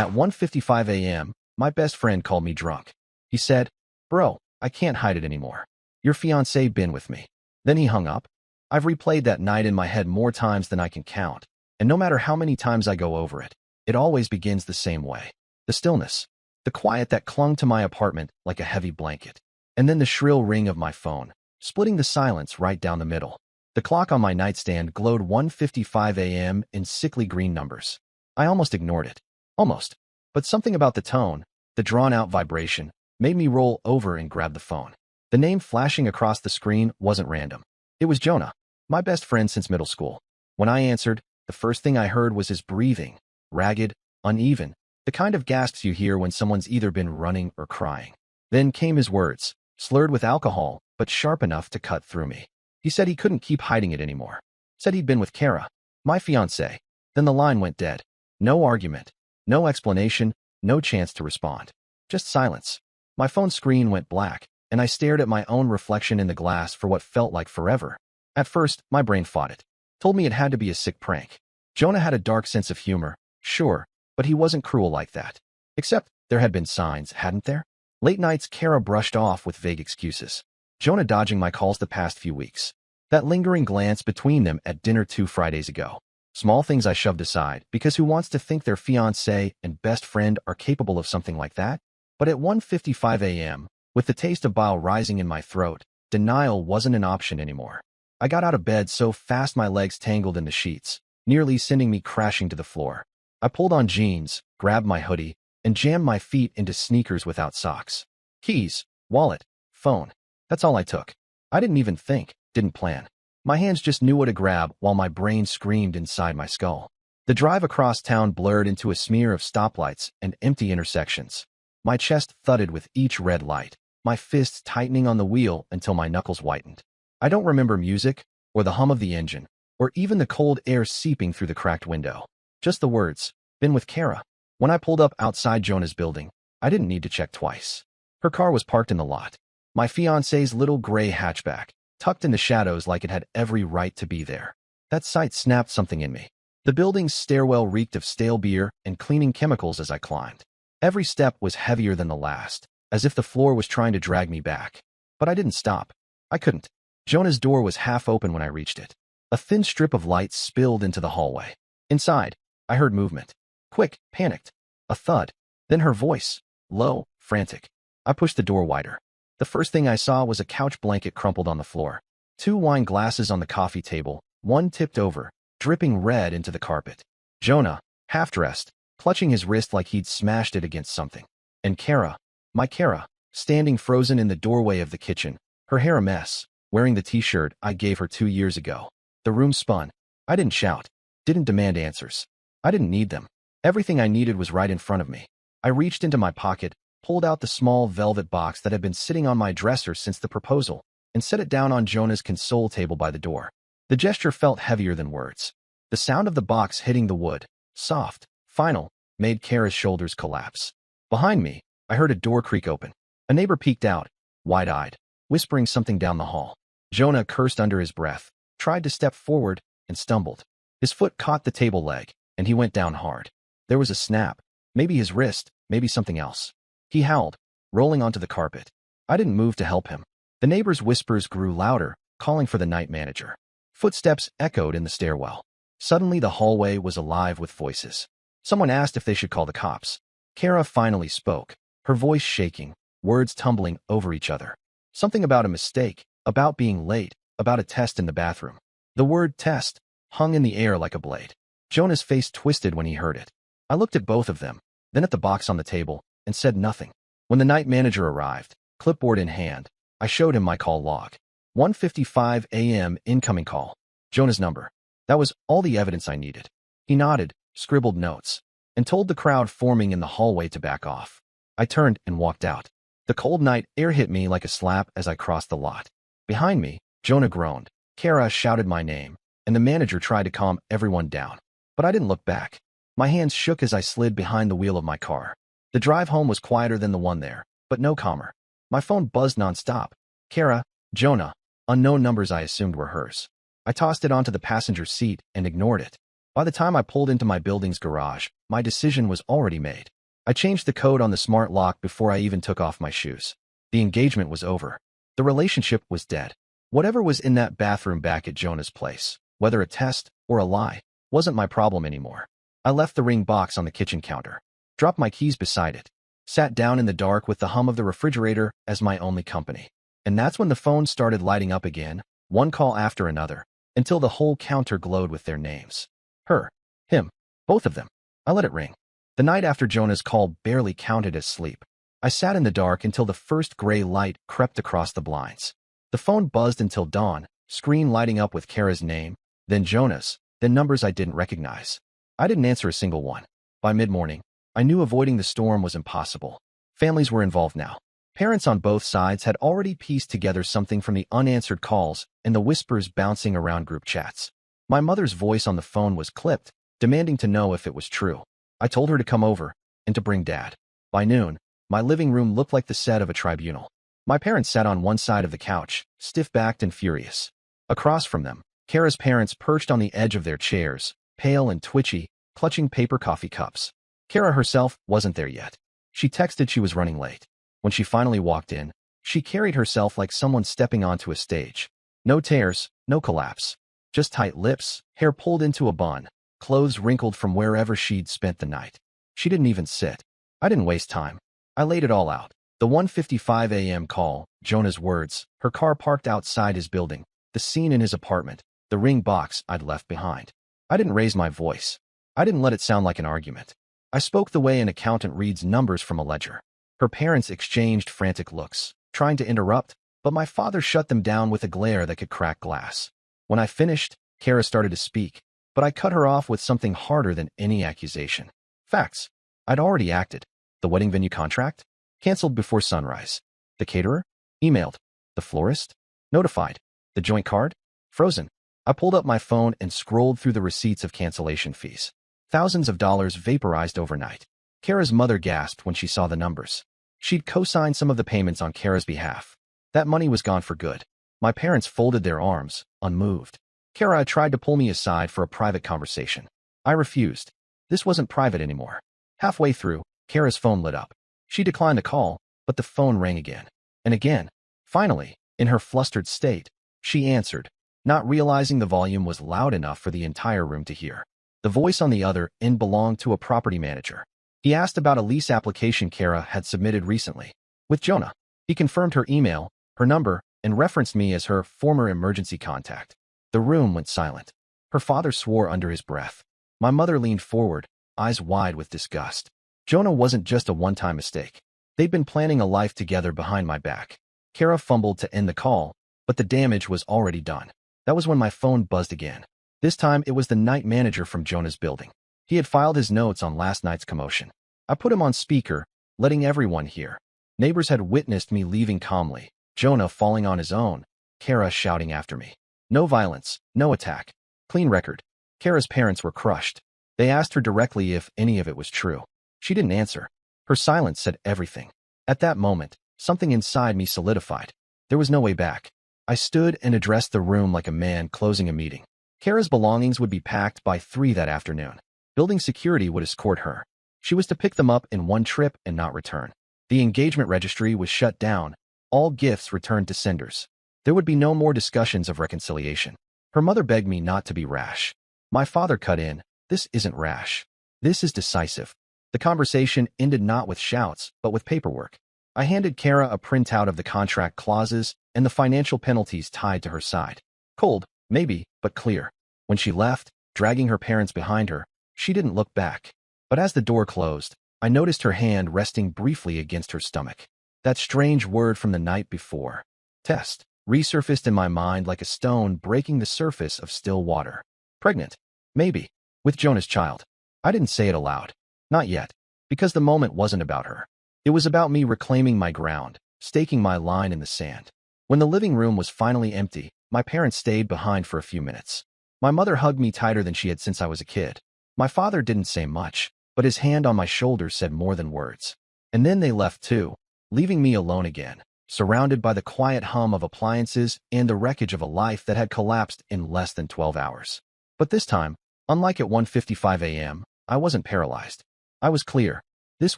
At 1:55 a.m., my best friend called me drunk. He said, "Bro, I can't hide it anymore. Your fiancé been with me." Then he hung up. I've replayed that night in my head more times than I can count, and no matter how many times I go over it, it always begins the same way. The stillness, the quiet that clung to my apartment like a heavy blanket, and then the shrill ring of my phone, splitting the silence right down the middle. The clock on my nightstand glowed 1:55 a.m. in sickly green numbers. I almost ignored it. Almost. But something about the tone, the drawn-out vibration, made me roll over and grab the phone. The name flashing across the screen wasn't random. It was Jonah, my best friend since middle school. When I answered, the first thing I heard was his breathing, ragged, uneven, the kind of gasps you hear when someone's either been running or crying. Then came his words, slurred with alcohol, but sharp enough to cut through me. He said he couldn't keep hiding it anymore. Said he'd been with Kara, my fiancée. Then the line went dead. No argument, no explanation, no chance to respond. Just silence. My phone screen went black, and I stared at my own reflection in the glass for what felt like forever. At first, my brain fought it. Told me it had to be a sick prank. Jonah had a dark sense of humor, sure, but he wasn't cruel like that. Except there had been signs, hadn't there? Late nights Kara brushed off with vague excuses. Jonah dodging my calls the past few weeks. That lingering glance between them at dinner 2 Fridays ago. Small things I shoved aside, because who wants to think their fiancé and best friend are capable of something like that? But at 1:55 a.m., with the taste of bile rising in my throat, denial wasn't an option anymore. I got out of bed so fast my legs tangled in the sheets, nearly sending me crashing to the floor. I pulled on jeans, grabbed my hoodie, and jammed my feet into sneakers without socks. Keys, wallet, phone. That's all I took. I didn't even think, didn't plan. My hands just knew what to grab while my brain screamed inside my skull. The drive across town blurred into a smear of stoplights and empty intersections. My chest thudded with each red light, my fists tightening on the wheel until my knuckles whitened. I don't remember music, or the hum of the engine, or even the cold air seeping through the cracked window. Just the words, "Been with Kara." When I pulled up outside Jonah's building, I didn't need to check twice. Her car was parked in the lot. My fiancé's little gray hatchback, tucked in the shadows like it had every right to be there. That sight snapped something in me. The building's stairwell reeked of stale beer and cleaning chemicals as I climbed. Every step was heavier than the last, as if the floor was trying to drag me back. But I didn't stop. I couldn't. Jonah's door was half open when I reached it. A thin strip of light spilled into the hallway. Inside, I heard movement. Quick, panicked. A thud. Then her voice. Low, frantic. I pushed the door wider. The first thing I saw was a couch blanket crumpled on the floor. 2 wine glasses on the coffee table, one tipped over, dripping red into the carpet. Jonah, half-dressed, clutching his wrist like he'd smashed it against something. And Kara, my Kara, standing frozen in the doorway of the kitchen, her hair a mess, wearing the t-shirt I gave her 2 years ago. The room spun. I didn't shout, didn't demand answers. I didn't need them. Everything I needed was right in front of me. I reached into my pocket, pulled out the small velvet box that had been sitting on my dresser since the proposal, and set it down on Jonah's console table by the door. The gesture felt heavier than words. The sound of the box hitting the wood, soft, final, made Kara's shoulders collapse. Behind me, I heard a door creak open. A neighbor peeked out, wide-eyed, whispering something down the hall. Jonah cursed under his breath, tried to step forward, and stumbled. His foot caught the table leg, and he went down hard. There was a snap, maybe his wrist, maybe something else. He howled, rolling onto the carpet. I didn't move to help him. The neighbor's whispers grew louder, calling for the night manager. Footsteps echoed in the stairwell. Suddenly the hallway was alive with voices. Someone asked if they should call the cops. Kara finally spoke, her voice shaking, words tumbling over each other. Something about a mistake, about being late, about a test in the bathroom. The word test hung in the air like a blade. Jonah's face twisted when he heard it. I looked at both of them, then at the box on the table, and said nothing. When the night manager arrived, clipboard in hand, I showed him my call log. 1:55 a.m. incoming call. Jonah's number. That was all the evidence I needed. He nodded, scribbled notes, and told the crowd forming in the hallway to back off. I turned and walked out. The cold night air hit me like a slap as I crossed the lot. Behind me, Jonah groaned. Kara shouted my name, and the manager tried to calm everyone down. But I didn't look back. My hands shook as I slid behind the wheel of my car. The drive home was quieter than the one there, but no calmer. My phone buzzed nonstop. Kara, Jonah, unknown numbers I assumed were hers. I tossed it onto the passenger seat and ignored it. By the time I pulled into my building's garage, my decision was already made. I changed the code on the smart lock before I even took off my shoes. The engagement was over. The relationship was dead. Whatever was in that bathroom back at Jonah's place, whether a test or a lie, wasn't my problem anymore. I left the ring box on the kitchen counter, dropped my keys beside it, sat down in the dark with the hum of the refrigerator as my only company. And that's when the phone started lighting up again, one call after another, until the whole counter glowed with their names. Her, him, both of them. I let it ring. The night after Jonah's call barely counted as sleep. I sat in the dark until the first gray light crept across the blinds. The phone buzzed until dawn, screen lighting up with Kara's name, then Jonah's, then numbers I didn't recognize. I didn't answer a single one. By mid-morning, I knew avoiding the storm was impossible. Families were involved now. Parents on both sides had already pieced together something from the unanswered calls and the whispers bouncing around group chats. My mother's voice on the phone was clipped, demanding to know if it was true. I told her to come over and to bring Dad. By noon, my living room looked like the set of a tribunal. My parents sat on one side of the couch, stiff-backed and furious. Across from them, Kara's parents perched on the edge of their chairs, pale and twitchy, clutching paper coffee cups. Kara herself wasn't there yet. She texted she was running late. When she finally walked in, she carried herself like someone stepping onto a stage. No tears, no collapse. Just tight lips, hair pulled into a bun, clothes wrinkled from wherever she'd spent the night. She didn't even sit. I didn't waste time. I laid it all out. The 1:55 a.m. call, Jonah's words, her car parked outside his building, the scene in his apartment, the ring box I'd left behind. I didn't raise my voice. I didn't let it sound like an argument. I spoke the way an accountant reads numbers from a ledger. Her parents exchanged frantic looks, trying to interrupt, but my father shut them down with a glare that could crack glass. When I finished, Kara started to speak, but I cut her off with something harder than any accusation. Facts. I'd already acted. The wedding venue contract? Canceled before sunrise. The caterer? Emailed. The florist? Notified. The joint card? Frozen. I pulled up my phone and scrolled through the receipts of cancellation fees. Thousands of dollars vaporized overnight. Kara's mother gasped when she saw the numbers. She'd co-signed some of the payments on Kara's behalf. That money was gone for good. My parents folded their arms, unmoved. Kara tried to pull me aside for a private conversation. I refused. This wasn't private anymore. Halfway through, Kara's phone lit up. She declined the call, but the phone rang again. And again. Finally, in her flustered state, she answered, not realizing the volume was loud enough for the entire room to hear. The voice on the other end belonged to a property manager. He asked about a lease application Kara had submitted recently. With Jonah. He confirmed her email, her number, and referenced me as her former emergency contact. The room went silent. Her father swore under his breath. My mother leaned forward, eyes wide with disgust. Jonah wasn't just a one-time mistake. They'd been planning a life together behind my back. Kara fumbled to end the call, but the damage was already done. That was when my phone buzzed again. This time it was the night manager from Jonah's building. He had filed his notes on last night's commotion. I put him on speaker, letting everyone hear. Neighbors had witnessed me leaving calmly, Jonah falling on his own, Kara shouting after me. No violence, no attack. Clean record. Kara's parents were crushed. They asked her directly if any of it was true. She didn't answer. Her silence said everything. At that moment, something inside me solidified. There was no way back. I stood and addressed the room like a man closing a meeting. Kara's belongings would be packed by 3 that afternoon. Building security would escort her. She was to pick them up in one trip and not return. The engagement registry was shut down. All gifts returned to senders. There would be no more discussions of reconciliation. Her mother begged me not to be rash. My father cut in. This isn't rash. This is decisive. The conversation ended not with shouts, but with paperwork. I handed Kara a printout of the contract clauses and the financial penalties tied to her side. Cold, maybe, but clear. When she left, dragging her parents behind her, she didn't look back. But as the door closed, I noticed her hand resting briefly against her stomach. That strange word from the night before, test, resurfaced in my mind like a stone breaking the surface of still water. Pregnant. Maybe. With Jonah's child. I didn't say it aloud. Not yet. Because the moment wasn't about her. It was about me reclaiming my ground, staking my line in the sand. When the living room was finally empty, my parents stayed behind for a few minutes. My mother hugged me tighter than she had since I was a kid. My father didn't say much, but his hand on my shoulder said more than words. And then they left too, leaving me alone again, surrounded by the quiet hum of appliances and the wreckage of a life that had collapsed in less than 12 hours. But this time, Unlike at 1:55 a.m., I wasn't paralyzed. I was clear. This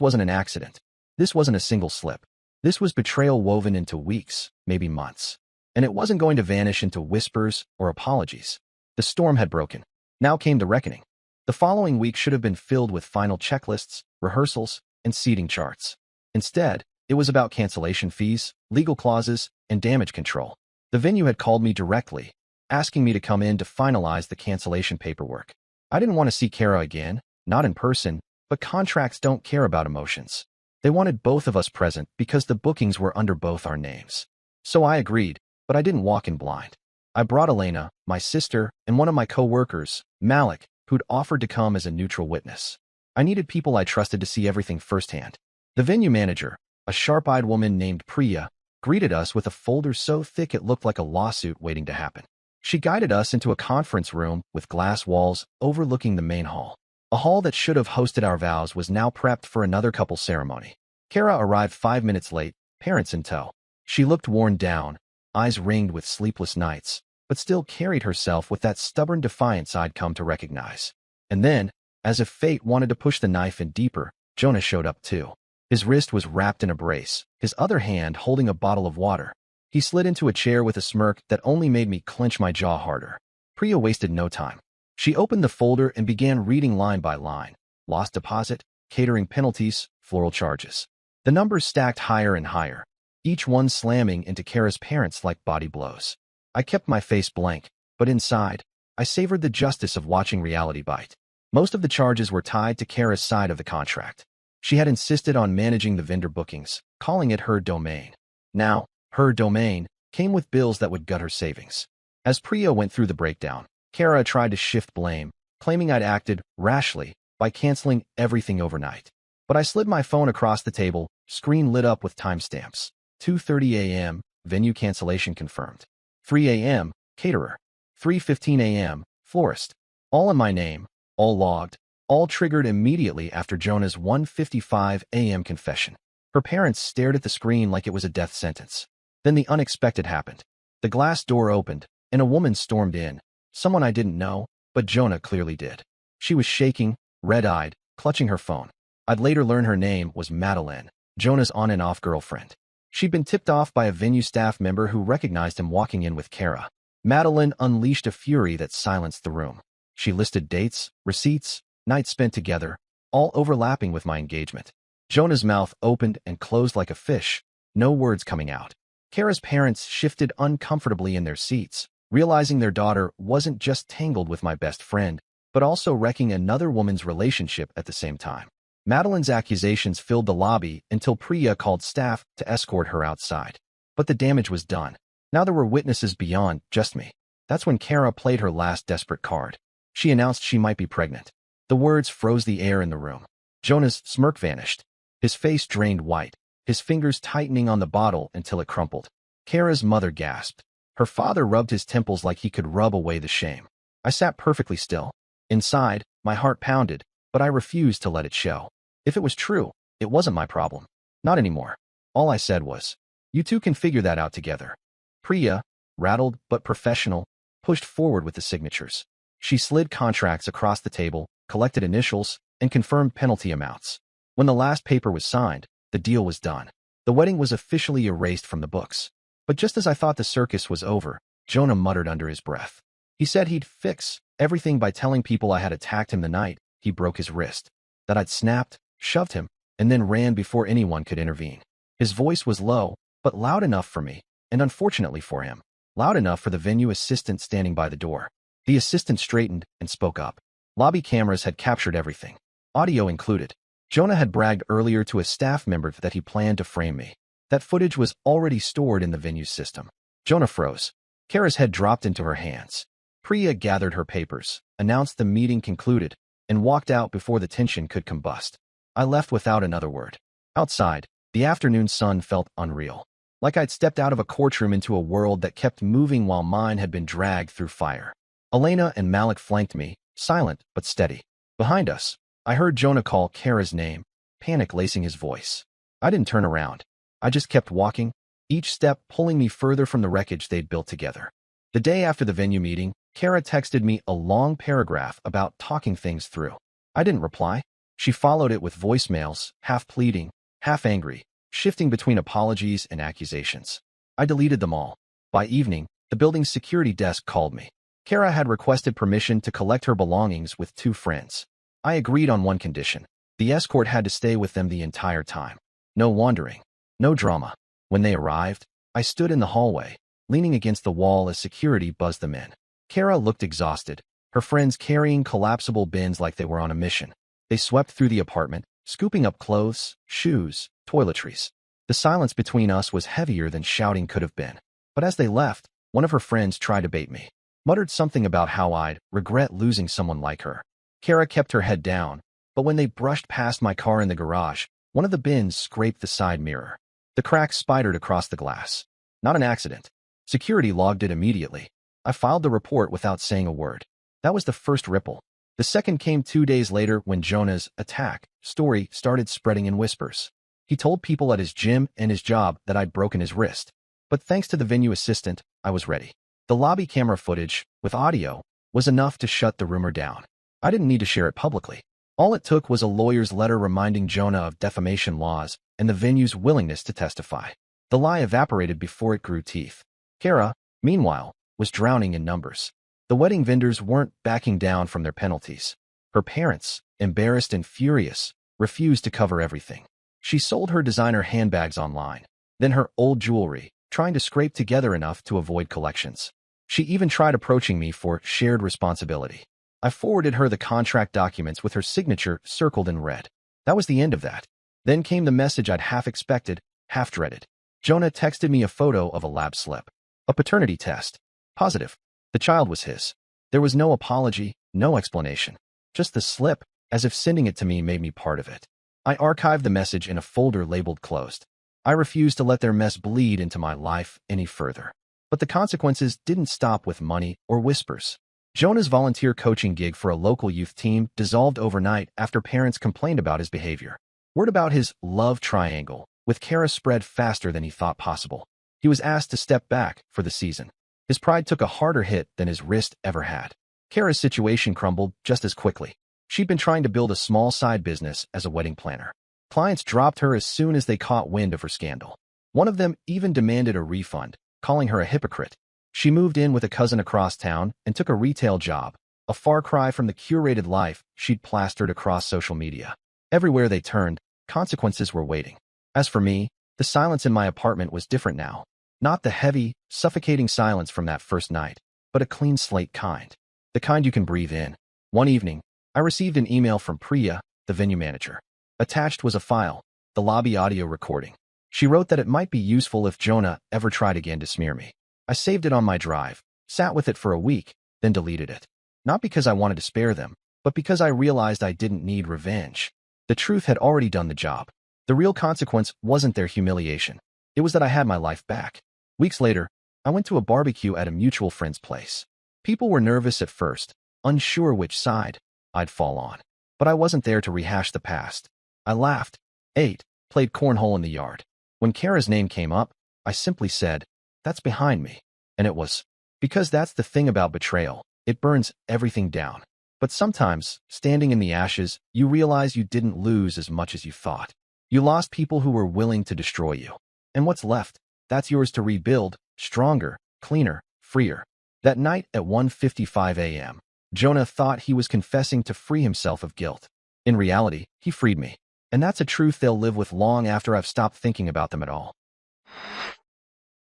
wasn't an accident. This wasn't a single slip. This was betrayal woven into weeks, maybe months. And it wasn't going to vanish into whispers or apologies. The storm had broken. Now came the reckoning. The following week should have been filled with final checklists, rehearsals, and seating charts. Instead, it was about cancellation fees, legal clauses, and damage control. The venue had called me directly, asking me to come in to finalize the cancellation paperwork. I didn't want to see Kara again, not in person, but contracts don't care about emotions. They wanted both of us present because the bookings were under both our names. So I agreed, but I didn't walk in blind. I brought Elena, my sister, and one of my co-workers, Malik, who'd offered to come as a neutral witness. I needed people I trusted to see everything firsthand. The venue manager, a sharp-eyed woman named Priya, greeted us with a folder so thick it looked like a lawsuit waiting to happen. She guided us into a conference room with glass walls overlooking the main hall. A hall that should have hosted our vows was now prepped for another couple's ceremony. Kara arrived 5 minutes late, parents in tow. She looked worn down, eyes ringed with sleepless nights, but still carried herself with that stubborn defiance I'd come to recognize. And then, as if fate wanted to push the knife in deeper, Jonah showed up too. His wrist was wrapped in a brace, his other hand holding a bottle of water. He slid into a chair with a smirk that only made me clench my jaw harder. Priya wasted no time. She opened the folder and began reading line by line. Lost deposit, catering penalties, floral charges. The numbers stacked higher and higher, each one slamming into Kara's parents like body blows. I kept my face blank, but inside, I savored the justice of watching reality bite. Most of the charges were tied to Kara's side of the contract. She had insisted on managing the vendor bookings, calling it her domain. Now, her domain came with bills that would gut her savings. As Priya went through the breakdown, Kara tried to shift blame, claiming I'd acted rashly by canceling everything overnight. But I slid my phone across the table, screen lit up with timestamps. 2:30 a.m., venue cancellation confirmed. 3 a.m., caterer. 3:15 a.m., florist. All in my name, all logged, all triggered immediately after Jonah's 1:55 a.m. confession. Her parents stared at the screen like it was a death sentence. Then the unexpected happened. The glass door opened, and a woman stormed in. Someone I didn't know, but Jonah clearly did. She was shaking, red-eyed, clutching her phone. I'd later learn her name was Madeline, Jonah's on-and-off girlfriend. She'd been tipped off by a venue staff member who recognized him walking in with Kara. Madeline unleashed a fury that silenced the room. She listed dates, receipts, nights spent together, all overlapping with my engagement. Jonah's mouth opened and closed like a fish, no words coming out. Kara's parents shifted uncomfortably in their seats, realizing their daughter wasn't just tangled with my best friend, but also wrecking another woman's relationship at the same time. Madeline's accusations filled the lobby until Priya called staff to escort her outside. But the damage was done. Now there were witnesses beyond just me. That's when Kara played her last desperate card. She announced she might be pregnant. The words froze the air in the room. Jonah's smirk vanished. His face drained white, his fingers tightening on the bottle until it crumpled. Kara's mother gasped. Her father rubbed his temples like he could rub away the shame. I sat perfectly still. Inside, my heart pounded, but I refused to let it show. If it was true, it wasn't my problem. Not anymore. All I said was, "You two can figure that out together." Priya, rattled but professional, pushed forward with the signatures. She slid contracts across the table, collected initials, and confirmed penalty amounts. When the last paper was signed, the deal was done. The wedding was officially erased from the books. But just as I thought the circus was over, Jonah muttered under his breath. He said he'd fix everything by telling people I had attacked him the night he broke his wrist, that I'd snapped, shoved him, and then ran before anyone could intervene. His voice was low, but loud enough for me, and unfortunately for him, loud enough for the venue assistant standing by the door. The assistant straightened and spoke up. Lobby cameras had captured everything, audio included. Jonah had bragged earlier to a staff member that he planned to frame me. That footage was already stored in the venue's system. Jonah froze. Kara's head dropped into her hands. Priya gathered her papers, announced the meeting concluded, and walked out before the tension could combust. I left without another word. Outside, the afternoon sun felt unreal. Like I'd stepped out of a courtroom into a world that kept moving while mine had been dragged through fire. Elena and Malik flanked me, silent but steady. Behind us, I heard Jonah call Kara's name, panic lacing his voice. I didn't turn around. I just kept walking, each step pulling me further from the wreckage they'd built together. The day after the venue meeting, Kara texted me a long paragraph about talking things through. I didn't reply. She followed it with voicemails, half pleading, half angry, shifting between apologies and accusations. I deleted them all. By evening, the building's security desk called me. Kara had requested permission to collect her belongings with 2 friends. I agreed on one condition. The escort had to stay with them the entire time. No wandering. No drama. When they arrived, I stood in the hallway, leaning against the wall as security buzzed them in. Kara looked exhausted, her friends carrying collapsible bins like they were on a mission. They swept through the apartment, scooping up clothes, shoes, toiletries. The silence between us was heavier than shouting could have been. But as they left, one of her friends tried to bait me. Muttered something about how I'd regret losing someone like her. Kara kept her head down, but when they brushed past my car in the garage, one of the bins scraped the side mirror. The crack spidered across the glass. Not an accident. Security logged it immediately. I filed the report without saying a word. That was the first ripple. The second came 2 days later when Jonah's attack story started spreading in whispers. He told people at his gym and his job that I'd broken his wrist. But thanks to the venue assistant, I was ready. The lobby camera footage, with audio, was enough to shut the rumor down. I didn't need to share it publicly. All it took was a lawyer's letter reminding Jonah of defamation laws and the venue's willingness to testify. The lie evaporated before it grew teeth. Kara, meanwhile, was drowning in numbers. The wedding vendors weren't backing down from their penalties. Her parents, embarrassed and furious, refused to cover everything. She sold her designer handbags online, then her old jewelry, trying to scrape together enough to avoid collections. She even tried approaching me for shared responsibility. I forwarded her the contract documents with her signature circled in red. That was the end of that. Then came the message I'd half expected, half dreaded. Jonah texted me a photo of a lab slip. A paternity test. Positive. The child was his. There was no apology, no explanation. Just the slip, as if sending it to me made me part of it. I archived the message in a folder labeled closed. I refused to let their mess bleed into my life any further. But the consequences didn't stop with money or whispers. Jonah's volunteer coaching gig for a local youth team dissolved overnight after parents complained about his behavior. Word about his love triangle with Kara spread faster than he thought possible. He was asked to step back for the season. His pride took a harder hit than his wrist ever had. Kara's situation crumbled just as quickly. She'd been trying to build a small side business as a wedding planner. Clients dropped her as soon as they caught wind of her scandal. One of them even demanded a refund, calling her a hypocrite. She moved in with a cousin across town and took a retail job, a far cry from the curated life she'd plastered across social media. Everywhere they turned, consequences were waiting. As for me, the silence in my apartment was different now. Not the heavy, suffocating silence from that first night, but a clean slate kind. The kind you can breathe in. One evening, I received an email from Priya, the venue manager. Attached was a file, the lobby audio recording. She wrote that it might be useful if Jonah ever tried again to smear me. I saved it on my drive, sat with it for a week, then deleted it. Not because I wanted to spare them, but because I realized I didn't need revenge. The truth had already done the job. The real consequence wasn't their humiliation. It was that I had my life back. Weeks later, I went to a barbecue at a mutual friend's place. People were nervous at first, unsure which side I'd fall on. But I wasn't there to rehash the past. I laughed, ate, played cornhole in the yard. When Kara's name came up, I simply said, "That's behind me." And it was. Because that's the thing about betrayal. It burns everything down. But sometimes, standing in the ashes, you realize you didn't lose as much as you thought. You lost people who were willing to destroy you. And what's left? That's yours to rebuild, stronger, cleaner, freer. That night at 1:55 a.m., Jonah thought he was confessing to free himself of guilt. In reality, he freed me. And that's a truth they'll live with long after I've stopped thinking about them at all.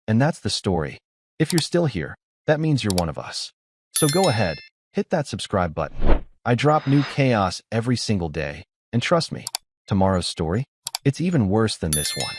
And that's the story. If you're still here, that means you're one of us. So go ahead, hit that subscribe button. I drop new chaos every single day. And trust me, tomorrow's story, it's even worse than this one.